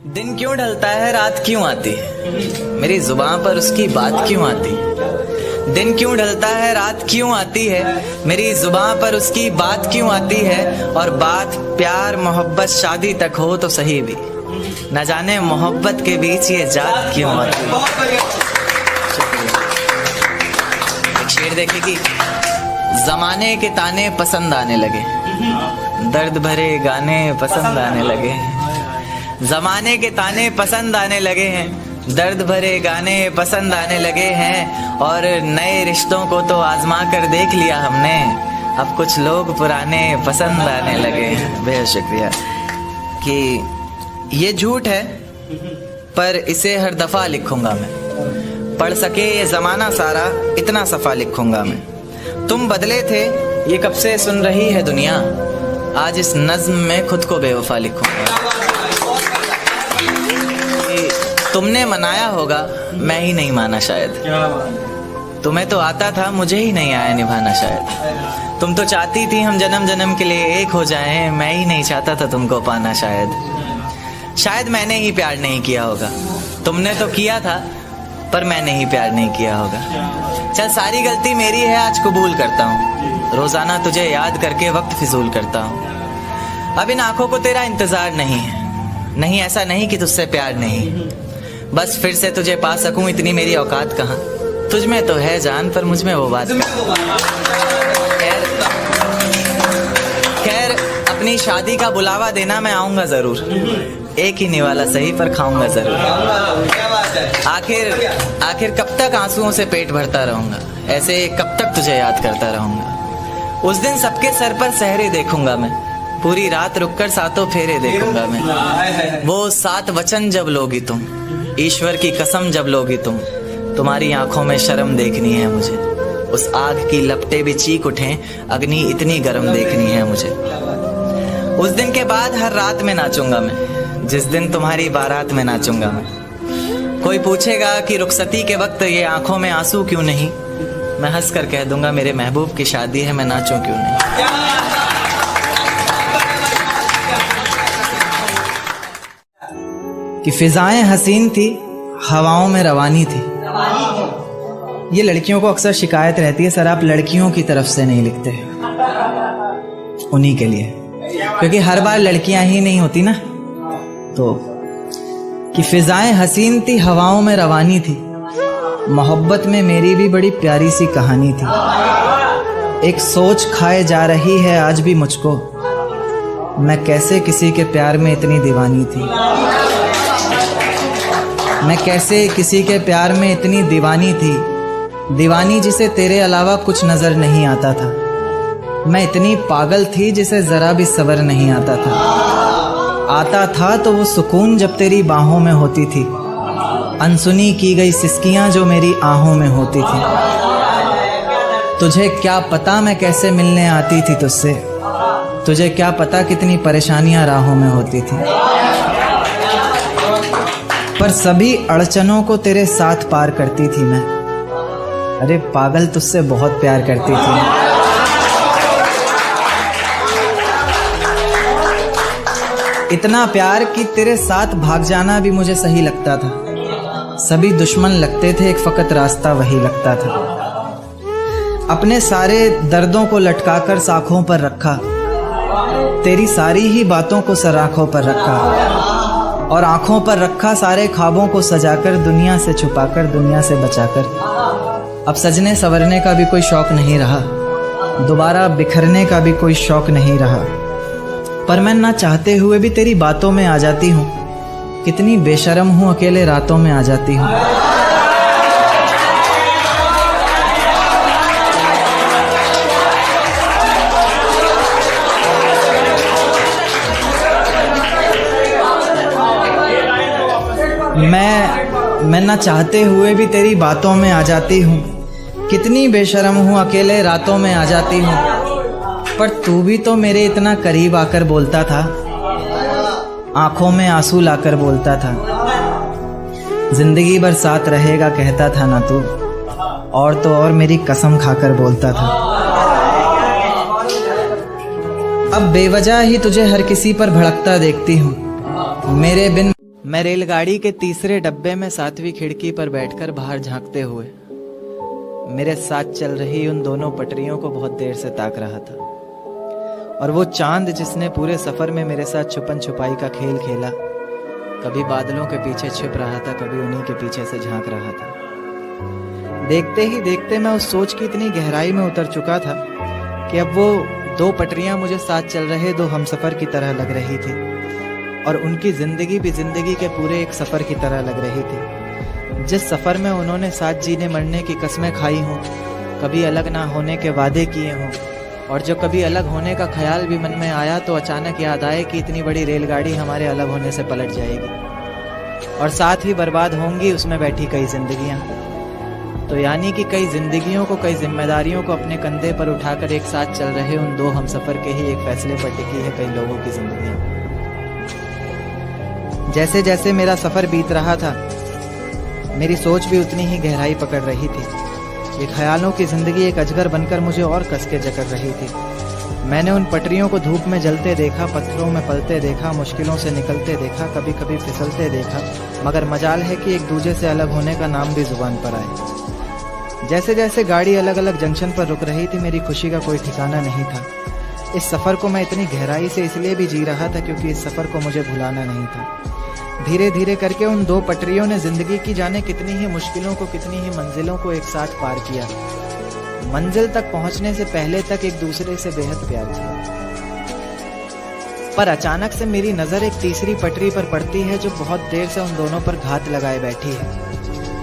दिन क्यों ढलता है रात क्यों आती है, मेरी जुबान पर उसकी बात क्यों आती है। दिन क्यों ढलता है रात क्यों आती है, मेरी जुबान पर उसकी बात क्यों आती है। और बात प्यार मोहब्बत शादी तक हो तो सही भी, न जाने मोहब्बत के बीच ये जात क्यों आती है। एक शेर देखे कि जमाने के ताने पसंद आने लगे, दर्द भरे गाने पसंद आने लगे। जमाने के ताने पसंद आने लगे हैं, दर्द भरे गाने पसंद आने लगे हैं। और नए रिश्तों को तो आजमा कर देख लिया हमने, अब कुछ लोग पुराने पसंद आने लगे हैं। बेहद शुक्रिया। कि ये झूठ है पर इसे हर दफा लिखूंगा मैं, पढ़ सके ये जमाना सारा इतना सफा लिखूंगा मैं। तुम बदले थे ये कब से सुन रही है दुनिया, आज इस नज्म में खुद को बेवफा लिखूंगा। तुमने मनाया होगा मैं ही नहीं माना शायद, तुम्हें तो आता था मुझे ही नहीं आया निभाना शायद। तुम तो चाहती थी हम जन्म जन्म के लिए एक हो जाएं, मैं ही नहीं चाहता था तुमको पाना शायद मैंने ही प्यार नहीं किया होगा। तुमने तो किया था पर मैंने ही प्यार नहीं किया होगा। चल सारी गलती मेरी है आज कबूल करता हूँ, रोजाना तुझे याद करके वक्त फिजूल करता हूँ। अब इन आंखों को तेरा इंतजार नहीं है, नहीं ऐसा नहीं कि तुझसे प्यार नहीं, बस फिर से तुझे पा सकूं इतनी मेरी औकात कहाँ। तुझ में तो है जान पर मुझ में वो बात। खैर अपनी शादी का बुलावा देना मैं आऊंगा जरूर, एक ही निवाला सही पर खाऊंगा जरूर। आखिर कब तक आंसुओं से पेट भरता रहूंगा, ऐसे कब तक तुझे याद करता रहूंगा। उस दिन सबके सर पर सहरे देखूंगा मैं, पूरी रात रुककर सातों फेरे देखूंगा मैं। वो 7 वचन जब लोगी तुम, ईश्वर की कसम जब लोगी तुम, तुम्हारी आंखों में शर्म देखनी है मुझे। उस आग की लपटें भी चीख उठें, अग्नि इतनी गर्म देखनी है मुझे। उस दिन के बाद हर रात में नाचूंगा मैं, जिस दिन तुम्हारी बारात में नाचूंगा मैं। कोई पूछेगा कि रुखसती के वक्त ये आंखों में आंसू क्यों नहीं, मैं हंस कर कह दूंगा मेरे महबूब की शादी है, मैं नाचूं क्यों नहीं। कि फिजाएं हसीन थी हवाओं में रवानी थी। ये लड़कियों को अक्सर शिकायत रहती है, सर आप लड़कियों की तरफ से नहीं लिखते, उन्हीं के लिए, क्योंकि हर बार लड़कियां ही नहीं होती ना। तो कि फिजाएं हसीन थी हवाओं में रवानी थी, मोहब्बत में मेरी भी बड़ी प्यारी सी कहानी थी। एक सोच खाए जा रही है आज भी मुझको, मैं कैसे किसी के प्यार में इतनी दीवानी थी। मैं कैसे किसी के प्यार में इतनी दीवानी थी, दीवानी जिसे तेरे अलावा कुछ नजर नहीं आता था। मैं इतनी पागल थी जिसे जरा भी सब्र नहीं आता था तो वो सुकून जब तेरी बाहों में होती थी, अनसुनी की गई सिसकियां जो मेरी आहों में होती थी। तुझे क्या पता मैं कैसे मिलने आती थी तुझसे, तुझे क्या पता कितनी परेशानियां राहों में होती थी। पर सभी अड़चनों को तेरे साथ पार करती थी मैं, अरे पागल तुझसे बहुत प्यार करती थी। इतना प्यार कि तेरे साथ भाग जाना भी मुझे सही लगता था। सभी दुश्मन लगते थे, एक फकत रास्ता वही लगता था। अपने सारे दर्दों को लटकाकर साखों पर रखा, तेरी सारी ही बातों को सराखों पर रखा, और आंखों पर रखा सारे ख्वाबों को सजाकर, दुनिया से छुपाकर दुनिया से बचाकर। अब सजने संवरने का भी कोई शौक नहीं रहा, दोबारा बिखरने का भी कोई शौक नहीं रहा। पर मैं ना चाहते हुए भी तेरी बातों में आ जाती हूँ, कितनी बेशर्म हूँ अकेले रातों में आ जाती हूँ। मैं ना चाहते हुए भी तेरी बातों में आ जाती हूँ, कितनी बेशर्म हूँ अकेले रातों में आ जाती हूँ। पर तू भी तो मेरे इतना करीब आकर बोलता था, आंखों में आंसू लाकर बोलता था, जिंदगी भर साथ रहेगा कहता था ना तू, और तो और मेरी कसम खाकर बोलता था। अब बेवजह ही तुझे हर किसी पर भड़कता देखती हूँ, मेरे बिन मैं रेलगाड़ी के तीसरे डब्बे में 7वीं खिड़की पर बैठकर बाहर झांकते हुए मेरे साथ चल रही उन दोनों पटरियों को बहुत देर से ताक रहा था। और वो चांद जिसने पूरे सफर में मेरे साथ छुपन छुपाई का खेल खेला, कभी बादलों के पीछे छिप रहा था, कभी उन्हीं के पीछे से झांक रहा था। देखते ही देखते मैं उस सोच की इतनी गहराई में उतर चुका था कि अब वो दो पटरियां मुझे साथ चल रहे दो हमसफर की तरह लग रही थी, और उनकी जिंदगी भी जिंदगी के पूरे एक सफर की तरह लग रही थी। जिस सफर में उन्होंने साथ जीने मरने की कस्में खाई हों, कभी अलग ना होने के वादे किए हों, और जो कभी अलग होने का ख्याल भी मन में आया तो अचानक याद आए कि इतनी बड़ी रेलगाड़ी हमारे अलग होने से पलट जाएगी और साथ ही बर्बाद होंगी उसमें बैठी कई जिंदगियां। तो यानी कि कई जिंदगियों को, कई जिम्मेदारियों को अपने कंधे पर उठाकर एक साथ चल रहे उन दो हमसफर के ही एक फैसले पर टिकी है कई लोगों की जिंदगियां। जैसे जैसे मेरा सफर बीत रहा था, मेरी सोच भी उतनी ही गहराई पकड़ रही थी। ये ख्यालों की जिंदगी एक अजगर बनकर मुझे और कस के जकड़ रही थी। मैंने उन पटरियों को धूप में जलते देखा, पत्थरों में पलते देखा, मुश्किलों से निकलते देखा, कभी कभी फिसलते देखा, मगर मजाल है कि एक दूजे से अलग होने का नाम भी जुबान पर आए। जैसे जैसे गाड़ी अलग अलग जंक्शन पर रुक रही थी, मेरी खुशी का कोई ठिकाना नहीं था। इस सफ़र को मैं इतनी गहराई से इसलिए भी जी रहा था क्योंकि इस सफ़र को मुझे भुलाना नहीं था। धीरे धीरे करके उन दो पटरियों ने जिंदगी की जाने कितनी ही मुश्किलों को, कितनी ही मंजिलों को एक साथ पार किया। मंजिल तक पहुंचने से पहले तक एक दूसरे से बेहद प्यार किया। पर अचानक से मेरी नजर एक तीसरी पटरी पर पड़ती है जो बहुत देर से उन दोनों पर घात लगाए बैठी है।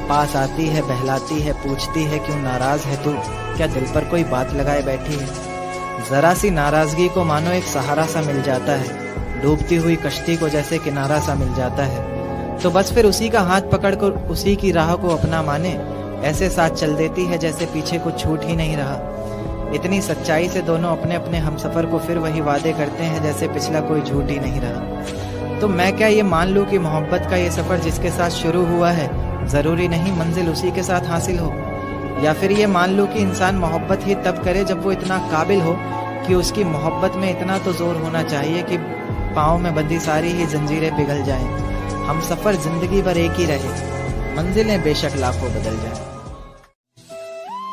पास आती है, बहलाती है, पूछती है क्यों नाराज है तू, क्या दिल पर कोई बात लगाए बैठी है। जरा सी नाराजगी को मानो एक सहारा सा मिल जाता है, डूबती हुई कश्ती को जैसे किनारा सा मिल जाता है। तो बस फिर उसी का हाथ पकड़कर उसी की राह को अपना माने, ऐसे साथ चल देती है जैसे पीछे कुछ छूट ही नहीं रहा। इतनी सच्चाई से दोनों अपने अपने हमसफर को फिर वही वादे करते हैं जैसे पिछला कोई झूठ ही नहीं रहा। तो मैं क्या ये मान लूं कि मोहब्बत का ये सफर जिसके साथ शुरू हुआ है जरूरी नहीं मंजिल उसी के साथ हासिल हो, या फिर ये मान लूं कि इंसान मोहब्बत ही तब करे जब वो इतना काबिल हो कि उसकी मोहब्बत में इतना तो जोर होना चाहिए कि पाँव में बंधी सारी ही जंजीरें पिघल जाएं। हम सफर जिंदगी भर एक ही रहे, मंजिलें बेशक लाखों बदल जाएं।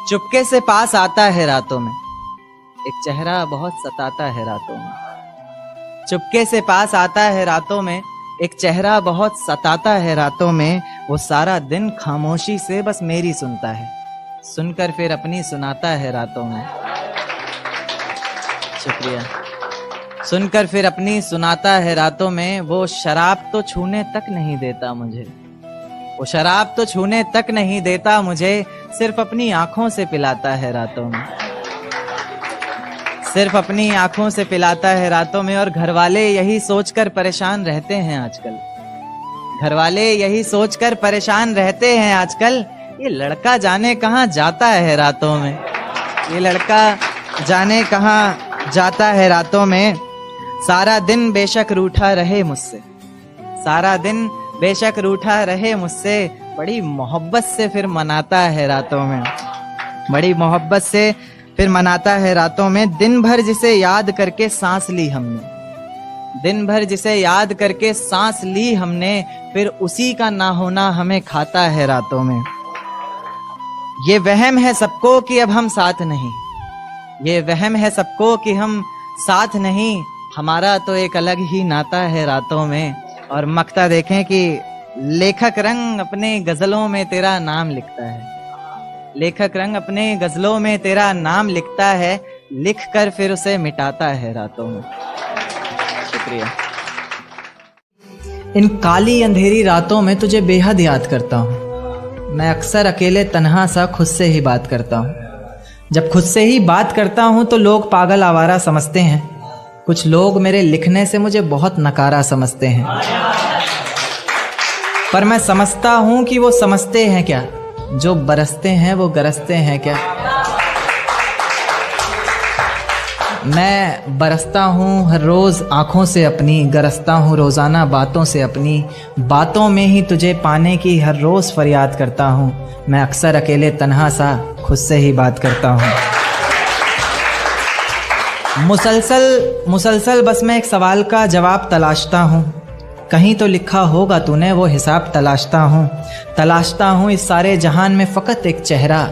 चुपके से पास आता है रातों में, एक चेहरा बहुत सताता है रातों में। चुपके से पास आता है रातों में, एक चेहरा बहुत सताता है रातों में। वो सारा दिन खामोशी से बस मेरी सुनता है, सुनकर फिर अपनी सुनाता है रातों में। शुक्रिया। सुनकर फिर अपनी सुनाता है रातों में। वो शराब तो छूने तक नहीं देता मुझे, वो शराब तो छूने तक नहीं देता मुझे, सिर्फ अपनी आंखों से पिलाता है रातों में, सिर्फ अपनी आंखों से पिलाता है रातों में। और घर वाले यही सोचकर परेशान रहते हैं आजकल, घर वाले यही सोचकर परेशान रहते हैं आजकल, ये लड़का जाने कहाँ जाता है रातों में, ये लड़का जाने कहाँ जाता है रातों में। सारा दिन बेशक रूठा रहे मुझसे, सारा दिन बेशक रूठा रहे मुझसे, बड़ी मोहब्बत से फिर मनाता है रातों में, बड़ी मोहब्बत से फिर मनाता है रातों में। दिन भर जिसे याद करके सांस ली हमने, दिन भर जिसे याद करके सांस ली हमने, फिर उसी का ना होना हमें खाता है रातों में। ये वहम है सबको कि अब हम साथ नहीं, ये वहम है सबको कि हम साथ नहीं, हमारा तो एक अलग ही नाता है रातों में। और मक्ता देखें कि लेखक रंग अपने गजलों में तेरा नाम लिखता है, लेखक रंग अपने गजलों में तेरा नाम लिखता है, लिख कर फिर उसे मिटाता है रातों में। शुक्रिया। इन काली अंधेरी रातों में तुझे बेहद याद करता हूँ। मैं अक्सर अकेले तन्हा सा खुद से ही बात करता हूँ। जब खुद से ही बात करता हूँ तो लोग पागल आवारा समझते हैं, कुछ लोग मेरे लिखने से मुझे बहुत नकारा समझते हैं, पर मैं समझता हूं कि वो समझते हैं क्या, जो बरसते हैं वो गरजते हैं क्या। मैं बरसता हूँ हर रोज आंखों से अपनी, गरजता हूँ रोजाना बातों से अपनी, बातों में ही तुझे पाने की हर रोज फरियाद करता हूँ। मैं अक्सर अकेले तन्हा सा खुद से ही बात करता हूँ। मुसलसल बस मैं एक सवाल का जवाब तलाशता हूँ, कहीं तो लिखा होगा तूने वो हिसाब तलाशता हूँ इस सारे जहान में फ़कत एक चेहरा,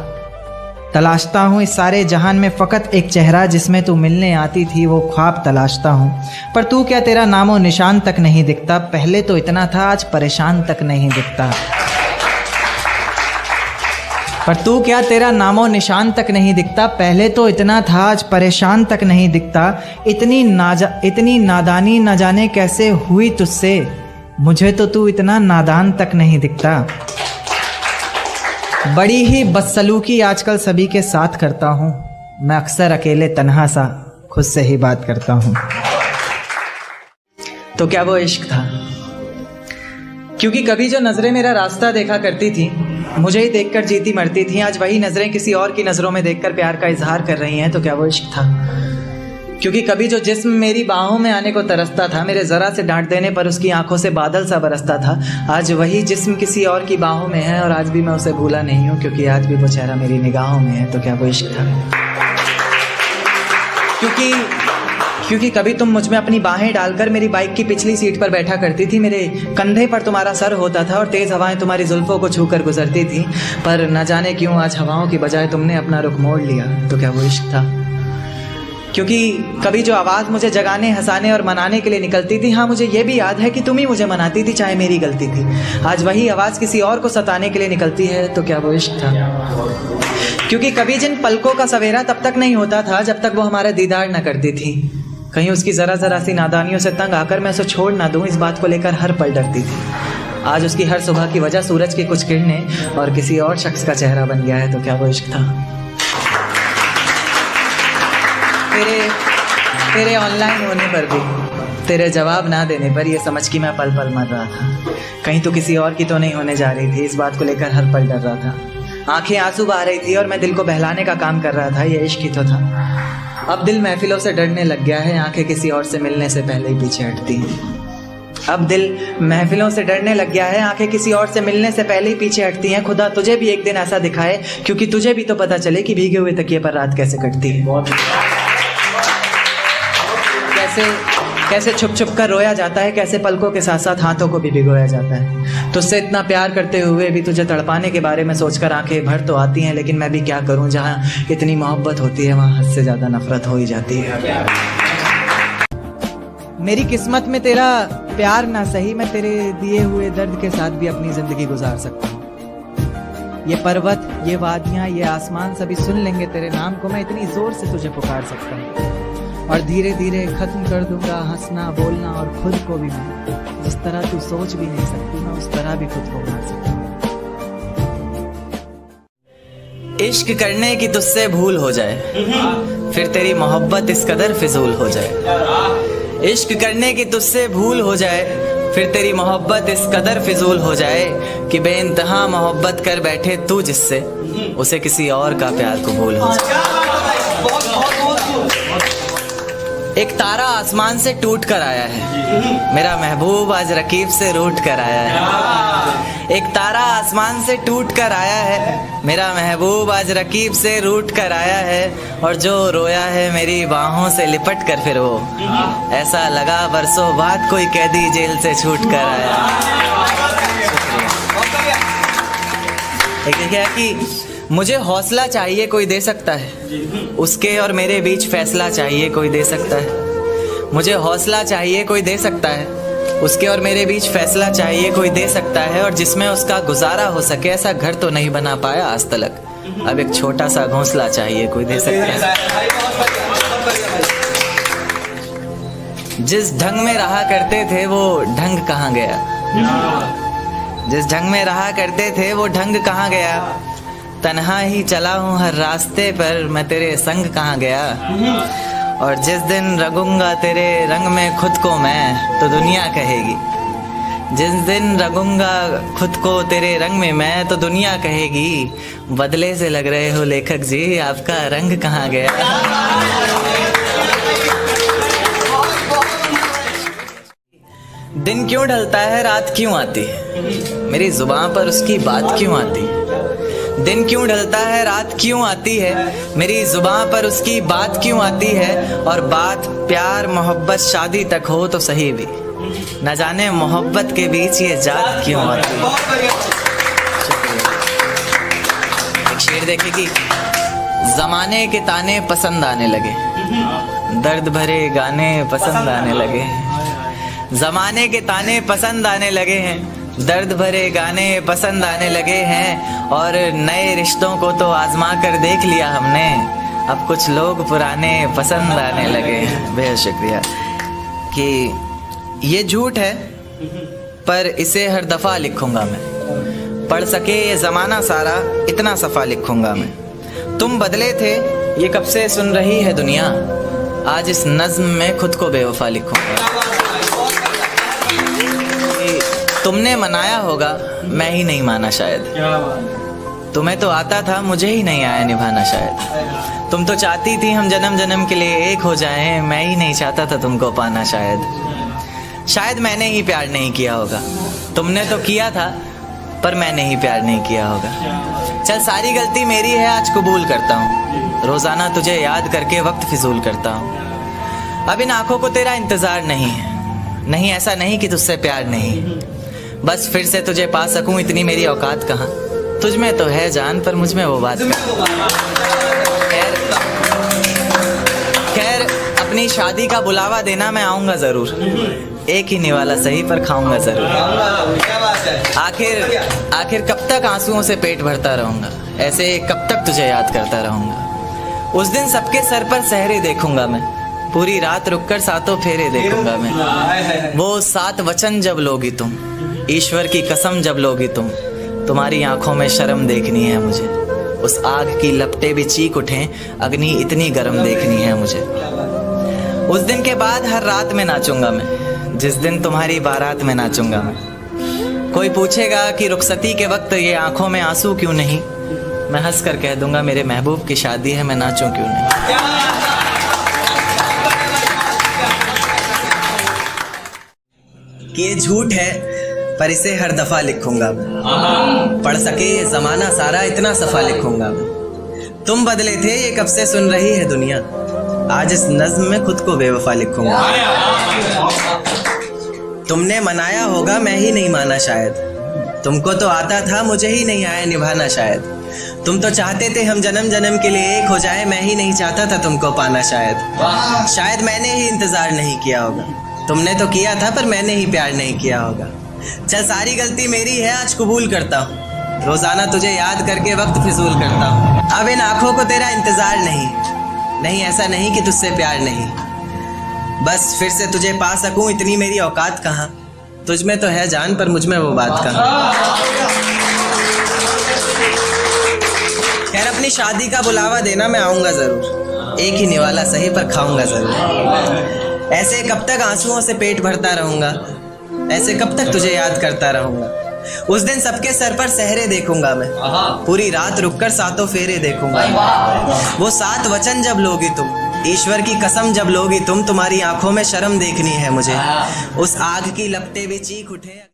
तलाशता हूँ इस सारे जहान में फ़कत एक चेहरा, जिसमें तू मिलने आती थी वो ख्वाब तलाशता हूँ। पर तू क्या तेरा नामो निशान तक नहीं दिखता, पहले तो इतना था आज परेशान तक नहीं दिखता। पर तू क्या तेरा नामो निशान तक नहीं दिखता, पहले तो इतना था आज परेशान तक नहीं दिखता। इतनी नादानी न जाने कैसे हुई तुझसे, मुझे तो तू इतना नादान तक नहीं दिखता। बड़ी ही बदसलूकी आजकल सभी के साथ करता हूँ, मैं अक्सर अकेले तन्हा सा खुद से ही बात करता हूँ। तो क्या वो इश्क था? क्योंकि कभी जो नज़रें मेरा रास्ता देखा करती थी, मुझे ही देखकर जीती मरती थी, आज वही नज़रें किसी और की नज़रों में देखकर प्यार का इजहार कर रही हैं। तो क्या वो इश्क था? क्योंकि कभी जो जिस्म मेरी बाहों में आने को तरसता था, मेरे ज़रा से डांट देने पर उसकी आंखों से बादल सा बरसता था, आज वही जिस्म किसी और की बाहों में है और आज भी मैं उसे भूला नहीं हूँ, क्योंकि आज भी वो चेहरा मेरी निगाहों में है। तो क्या वो इश्क था? क्योंकि कभी तुम मुझ में अपनी बाहें डालकर मेरी बाइक की पिछली सीट पर बैठा करती थी, मेरे कंधे पर तुम्हारा सर होता था और तेज़ हवाएं तुम्हारी जुल्फ़ों को छूकर गुजरती थी, पर न जाने क्यों आज हवाओं की बजाय तुमने अपना रुख मोड़ लिया। तो क्या वो इश्क था? क्योंकि कभी जो आवाज़ मुझे जगाने, हंसाने और मनाने के लिए निकलती थी, हाँ मुझे ये भी याद है कि तुम ही मुझे मनाती थी चाहे मेरी गलती थी, आज वही आवाज़ किसी और को सताने के लिए निकलती है। तो क्या वो इश्क था? क्योंकि कभी जिन पलकों का सवेरा तब तक नहीं होता था जब तक वो हमारा दीदार न करती थी, कहीं उसकी ज़रा सी नादानियों से तंग आकर मैं उसे छोड़ ना दूँ, इस बात को लेकर हर पल डरती थी। आज उसकी हर सुबह की वजह सूरज की कुछ किरणें और किसी और शख्स का चेहरा बन गया है। तो क्या वो इश्क था? तेरे ऑनलाइन होने पर भी, तेरे जवाब ना देने पर ये समझ कि मैं पल पल मर रहा था, कहीं तो किसी और की तो नहीं होने जा रही थी, इस बात को लेकर हर पल डर रहा था। आंखें आंसू बहा रही थी और मैं दिल को बहलाने का काम कर रहा था, ये इश्क ही तो था। अब दिल महफिलों से डरने लग गया है, आंखें किसी और से मिलने से पहले ही पीछे हटती हैं। अब दिल महफिलों से डरने लग गया है, आंखें किसी और से मिलने से पहले ही पीछे हटती हैं। खुदा तुझे भी एक दिन ऐसा दिखाए, क्योंकि तुझे भी तो पता चले कि भीगे हुए तकिए पर रात कैसे कटती है, कैसे छुप छुप कर रोया जाता है, कैसे पलकों के साथ साथ हाथों को भी भिगोया जाता है। तुझसे इतना प्यार करते हुए भी तुझे तड़पाने के बारे में सोचकर आंखें भर तो आती हैं, लेकिन मैं भी क्या करूं, जहां इतनी मोहब्बत होती है वहां हद से ज़्यादा नफरत हो ही जाती है। मेरी किस्मत में तेरा प्यार ना सही, मैं तेरे दिए हुए दर्द के साथ भी अपनी ज़िंदगी गुजार सकता हूँ। ये पर्वत, ये वादियाँ, ये आसमान सभी सुन लेंगे तेरे नाम को, मैं इतनी ज़ोर से तुझे पुकार सकता हूँ। और धीरे धीरे खत्म कर दूंगा हंसना बोलना, और खुद को भी मैं जिस तरह तू सोच भी नहीं सकती, मैं उस तरह भी खुद को बना सकता हूँ। इश्क करने की तुझसे भूल हो जाए, फिर तेरी मोहब्बत इस कदर फिजूल हो जाए। इश्क करने की तुझसे भूल हो जाए, फिर तेरी मोहब्बत इस कदर फिजूल हो जाए कि बेइंतहा मोहब्बत कर बैठे तू जिससे, उसे किसी और का प्यार कबूल हो जाए। एक तारा आसमान से टूट कर आया है, मेरा महबूब आज रकीब से रूठ कर आया है। एक तारा आसमान से टूट कर आया है, मेरा महबूब आज रकीब से रूठ कर आया है। और जो रोया है मेरी बाहों से लिपट कर, फिर वो ऐसा लगा बरसों बाद कोई कैदी जेल से छूट कर आया। एक क्या कि मुझे हौसला चाहिए कोई दे सकता है, उसके और मेरे बीच फैसला चाहिए कोई दे सकता है। मुझे हौसला चाहिए कोई दे सकता है, उसके और मेरे बीच फैसला चाहिए कोई दे सकता है। और जिसमें उसका गुजारा हो सके, ऐसा घर तो नहीं बना पाया आज तलक, अब एक छोटा सा घोंसला चाहिए कोई दे सकता है। जिस ढंग में रहा करते थे वो ढंग कहाँ गया, जिस ढंग में रहा करते थे वो ढंग कहाँ गया। तन्हा ही चला हूँ हर रास्ते पर, मैं तेरे संग कहाँ गया। और जिस दिन रंगूंगा तेरे रंग में खुद को मैं, तो दुनिया कहेगी, जिस दिन रंगूंगा खुद को तेरे रंग में मैं, तो दुनिया कहेगी बदले से लग रहे हो लेखक जी, आपका रंग कहाँ गया। दिन क्यों ढलता है रात क्यों आती है, मेरी जुबान पर उसकी बात क्यों आती है। दिन क्यों ढलता है रात क्यों आती है, मेरी जुबान पर उसकी बात क्यों आती है। और बात प्यार मोहब्बत शादी तक हो तो सही भी, न जाने मोहब्बत के बीच ये जात क्यों आती है। एक शेर देखे कि जमाने के ताने पसंद आने लगे, दर्द भरे गाने पसंद आने लगे। जमाने के ताने पसंद आने लगे हैं, दर्द भरे गाने पसंद आने लगे हैं। और नए रिश्तों को तो आजमा कर देख लिया हमने, अब कुछ लोग पुराने पसंद आने लगे। बेहद शुक्रिया। कि ये झूठ है पर इसे हर दफ़ा लिखूंगा मैं, पढ़ सके ये ज़माना सारा इतना सफ़ा लिखूंगा मैं। तुम बदले थे ये कब से सुन रही है दुनिया, आज इस नज़्म में खुद को बेवफा लिखूंगा। तुमने मनाया होगा मैं ही नहीं माना शायद, तुम्हें तो आता था मुझे ही नहीं आया निभाना शायद। तुम तो चाहती थी हम जन्म जन्म के लिए एक हो जाएं, मैं ही नहीं चाहता था तुमको पाना शायद मैंने ही प्यार नहीं किया होगा। तुमने तो किया था पर मैंने ही प्यार नहीं किया होगा। चल सारी गलती मेरी है आज कबूल करता हूँ, रोज़ाना तुझे याद करके वक्त फिजूल करता हूँ। अब इन आँखों को तेरा इंतज़ार नहीं है, नहीं ऐसा नहीं कि तुझसे प्यार नहीं, बस फिर से तुझे पा सकूं इतनी मेरी औकात कहाँ। तुझ में तो है जान पर मुझ में वो बात खैर अपनी शादी का बुलावा देना मैं आऊँगा ज़रूर, एक ही निवाला सही पर खाऊंगा ज़रूर। आखिर कब तक आंसुओं से पेट भरता रहूँगा, ऐसे कब तक तुझे याद करता रहूँगा। उस दिन सबके सर पर सहरे देखूंगा मैं, पूरी रात रुककर सातों फेरे देखूंगा मैं। वो 7 वचन जब लोगी तुम, ईश्वर की कसम जब लोगी तुम, तुम्हारी आंखों में शर्म देखनी है मुझे। उस आग की लपटें भी चीख उठें, अग्नि इतनी गर्म देखनी है मुझे। उस दिन के बाद हर रात में नाचूंगा मैं, जिस दिन तुम्हारी बारात में नाचूंगा मैं। कोई पूछेगा कि रुखसती के वक्त ये आंखों में आंसू क्यों नहीं, मैं हंस कर कह दूंगा मेरे महबूब की शादी है, मैं नाचूं क्यों नहीं। कि ये झूठ है पर इसे हर दफ़ा लिखूंगा मैं, पढ़ सके ये ज़माना सारा इतना सफ़ा लिखूंगा मैं। तुम बदले थे ये कब से सुन रही है दुनिया, आज इस नज़्म में खुद को बेवफा लिखूंगा। तुमने मनाया होगा मैं ही नहीं माना शायद, तुमको तो आता था मुझे ही नहीं आया निभाना शायद। तुम तो चाहते थे हम जन्म जन्म के लिए एक हो जाए, मैं ही नहीं चाहता था तुमको पाना शायद मैंने ही इंतज़ार नहीं किया होगा। तुमने तो किया था पर मैंने ही प्यार नहीं किया होगा। चल सारी गलती मेरी है आज कबूल करता हूँ, रोज़ाना तुझे याद करके वक्त फिजूल करता हूँ। अब इन आँखों को तेरा इंतज़ार नहीं ऐसा नहीं कि तुझसे प्यार नहीं, बस फिर से तुझे पा सकूं इतनी मेरी औकात कहाँ। तुझ में तो है जान पर मुझ में वो बात कहाँ। खैर अपनी शादी का बुलावा देना मैं आऊँगा ज़रूर, एक ही निवाला सही पर खाऊंगा ज़रूर। ऐसे कब तक आंसुओं से पेट भरता रहूँगा, ऐसे कब तक तुझे याद करता रहूँगा। उस दिन सबके सर पर सहरे देखूंगा मैं, पूरी रात रुककर सातों फेरे देखूंगा। वो 7 वचन जब लोगी तुम, ईश्वर की कसम जब लोगी तुम, तुम्हारी आंखों में शर्म देखनी है मुझे। उस आग की लपटें भी चीख उठे।